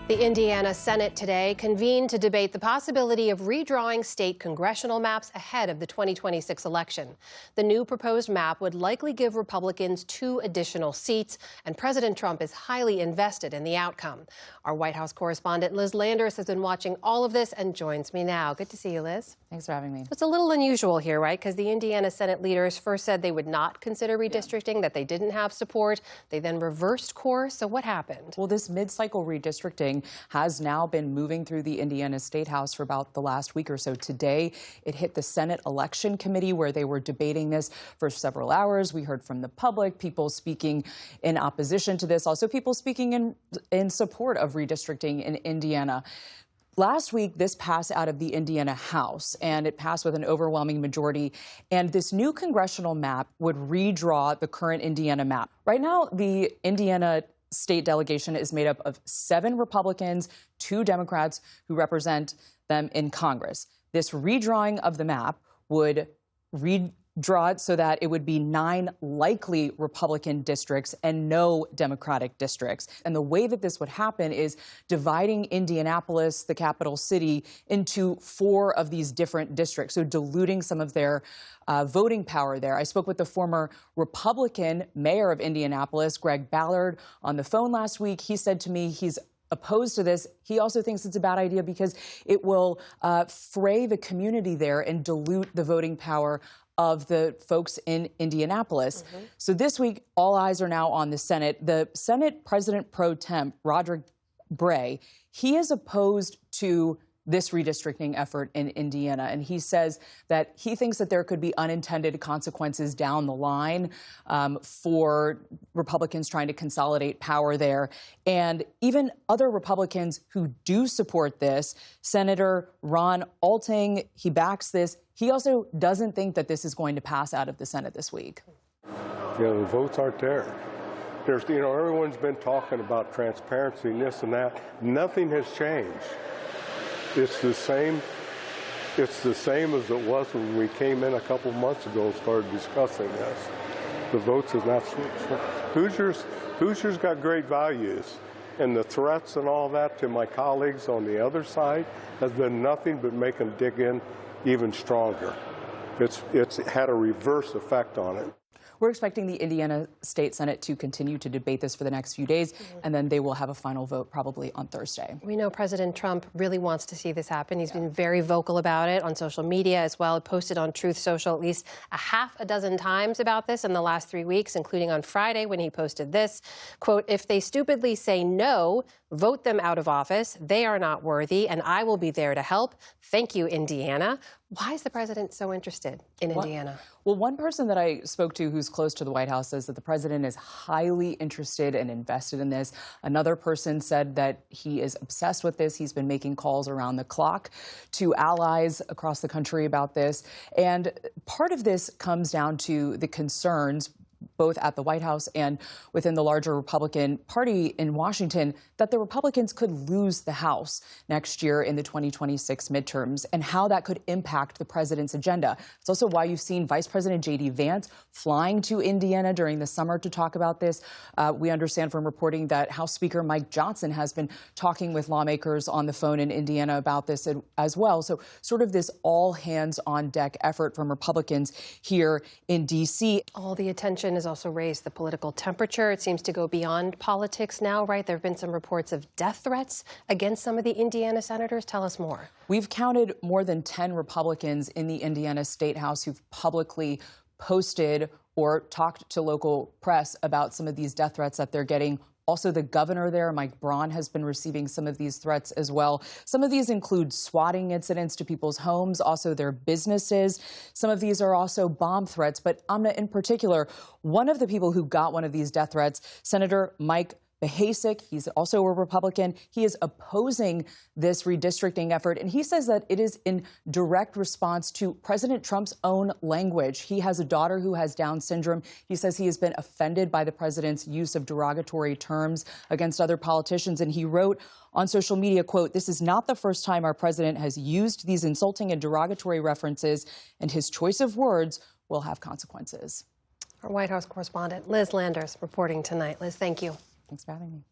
The Indiana Senate today convened to debate the possibility of redrawing state congressional maps ahead of the 2026 election. The new proposed map would likely give Republicans 2 additional seats, and President Trump is highly invested in the outcome. Our White House correspondent Liz Landers has been watching all of this and joins me now. Good to see you, Liz. Thanks for having me. It's a little unusual here, right? Because the Indiana Senate leaders first said they would not consider redistricting, that they didn't have support. They then reversed course. So what happened? Well, this mid-cycle redistricting has now been moving through the Indiana State House for about the last week or so. Today, it hit the Senate Election Committee where they were debating this for several hours. We heard from the public, people speaking in opposition to this, also people speaking in support of redistricting in Indiana. Last week, this passed out of the Indiana House, and it passed with an overwhelming majority. And this new congressional map would redraw the current Indiana map. Right now, the Indiana state delegation is made up of 7 Republicans, 2 Democrats who represent them in Congress. This redrawing of the map would redraw it so that it would be 9 likely Republican districts and no Democratic districts. And the way that this would happen is dividing Indianapolis, the capital city, into 4 of these different districts, so diluting some of their voting power there. I spoke with the former Republican mayor of Indianapolis, Greg Ballard, on the phone last week. He said to me he's opposed to this. He also thinks it's a bad idea because it will fray the community there and dilute the voting power of the folks in Indianapolis. So this week, all eyes are now on the Senate. The Senate President Pro Tem, Roderick Bray, he is opposed to this redistricting effort in Indiana. And he says that he thinks that there could be unintended consequences down the line for Republicans trying to consolidate power there. And even other Republicans who do support this, Senator Ron Alting, he backs this. He also doesn't think that this is going to pass out of the Senate this week. The votes aren't there. Everyone's been talking about transparency and this and that. Nothing has changed. It's the same as it was when we came in a couple months ago and started discussing this. The votes is not. Hoosiers got great values, and the threats and all that to my colleagues on the other side has done nothing but make them dig in even stronger. It's had a reverse effect on it. We're expecting the Indiana State Senate to continue to debate this for the next few days, and then they will have a final vote probably on Thursday. We know President Trump really wants to see this happen. He's been very vocal about it on social media as well. He posted on Truth Social at least a half a dozen times about this in the last 3 weeks, including on Friday when he posted this, quote, "If they stupidly say no, vote them out of office. They are not worthy, and I will be there to help. Thank you, Indiana." Why is the president so interested in Indiana? Well, one person that I spoke to who's close to the White House says that the president is highly interested and invested in this. Another person said that he is obsessed with this. He's been making calls around the clock to allies across the country about this. And part of this comes down to the concerns both at the White House and within the larger Republican Party in Washington, that the Republicans could lose the House next year in the 2026 midterms, and how that could impact the president's agenda. It's also why you've seen Vice President J.D. Vance flying to Indiana during the summer to talk about this. We understand from reporting that House Speaker Mike Johnson has been talking with lawmakers on the phone in Indiana about this as well. So sort of this all-hands-on-deck effort from Republicans here in D.C. All the attention has also raised the political temperature. It seems to go beyond politics now, right? There have been some reports of death threats against some of the Indiana senators. Tell us more. We've counted more than 10 Republicans in the Indiana State House who've publicly posted or talked to local press about some of these death threats that they're getting. Also, the governor there, Mike Braun, has been receiving some of these threats as well. Some of these include swatting incidents to people's homes, also their businesses. Some of these are also bomb threats. But Amna, in particular, one of the people who got one of these death threats, Senator Mike Behasik, he's also a Republican. He is opposing this redistricting effort, and he says that it is in direct response to President Trump's own language. He has a daughter who has Down syndrome. He says he has been offended by the president's use of derogatory terms against other politicians, and he wrote on social media, quote, "This is not the first time our president has used these insulting and derogatory references, and his choice of words will have consequences." Our White House correspondent Liz Landers reporting tonight. Liz, thank you. Thanks for having me.